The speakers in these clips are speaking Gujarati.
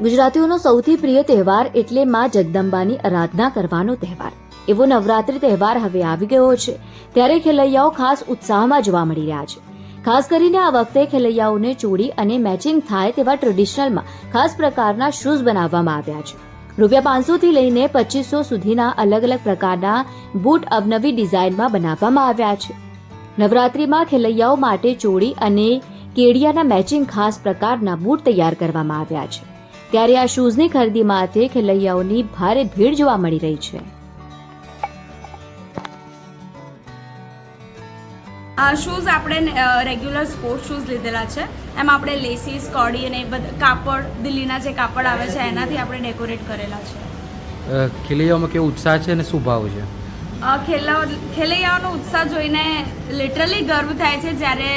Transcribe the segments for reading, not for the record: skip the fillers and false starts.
ગુજરાતીઓનો સૌથી પ્રિય તહેવાર એટલે માં જગદંબાની આરાધના કરવાનો તહેવાર. એવો નવરાત્રી તહેવાર હવે આવી ગયો છે, ત્યારે ખેલૈયાઓ ખાસ ઉત્સાહમાં જોવા મળી રહ્યા છે. ખાસ કરીને આ વખતે ખેલૈયાઓને ચોળી અને મેચિંગ થાય તેવા ટ્રેડિશનલમાં ખાસ પ્રકારના શૂઝ બનાવવામાં આવ્યા છે. ₹500 થી લઈને 2500 સુધીના અલગ અલગ પ્રકારના બૂટ અવનવી ડિઝાઇનમાં બનાવવામાં આવ્યા છે. નવરાત્રીમાં ખેલૈયાઓ માટે ચોળી અને કેડિયાના મેચિંગ ખાસ પ્રકારના બૂટ તૈયાર કરવામાં આવ્યા છે. ત્યારે આ શૂઝની ખરીદી માટે ખેલૈયાઓની ભારે ભીડ જોવા મળી રહી છે. આ શૂઝ આપણે રેગ્યુલર સ્પોર્ટ શૂઝ લીધેલા છે. એમાં આપણે લેસીસ, કોડી અને બધા કાપડ, દિલ્હીના જે કાપડ આવે છે એનાથી આપણે ડેકોરેટ કરેલા છે. ખેલૈયાઓમાં કેવો ઉત્સાહ છે અને શું ભાવ છે? ખેલૈયાઓનો ઉત્સાહ જોઈને લિટરલી ગર્વ થાય છે. જ્યારે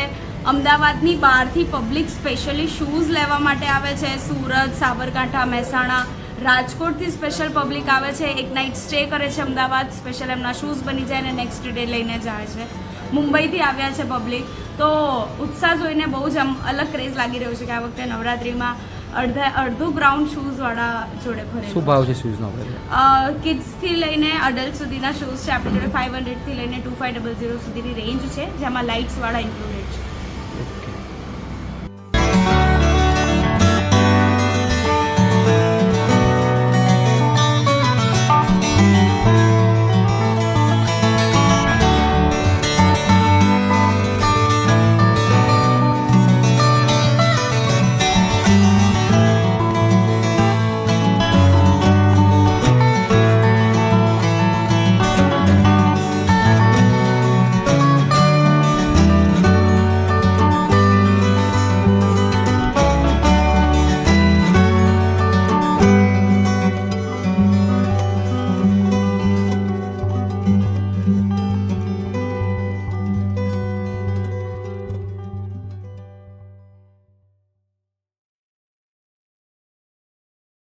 અમદાવાદની બહારથી પબ્લિક સ્પેશિયલી શૂઝ લેવા માટે આવે છે. સુરત, સાબરકાંઠા, મહેસાણા, રાજકોટથી સ્પેશિયલ પબ્લિક આવે છે. એક નાઇટ સ્ટે કરે છે અમદાવાદ, સ્પેશિયલ એમના શૂઝ બની જાય અને નેક્સ્ટ ડે લઈને જાય છે. મુંબઈથી આવ્યા છે પબ્લિક. તો ઉત્સાહ જોઈને બહુ જ અલગ ક્રેઝ લાગી રહ્યો છે કે આ વખતે નવરાત્રિમાં અડધું ગ્રાઉન્ડ શૂઝવાળા જોડે ભરે. શું ભાવ છે શૂઝનો? કિડ્સથી લઈને અડલ્ટ સુધીના શૂઝ છે આપણી જોડે. 500 થી લઈને 2500 સુધીની રેન્જ છે, જેમાં લાઇટ્સવાળા ઇન્ક્લુડેડ છે.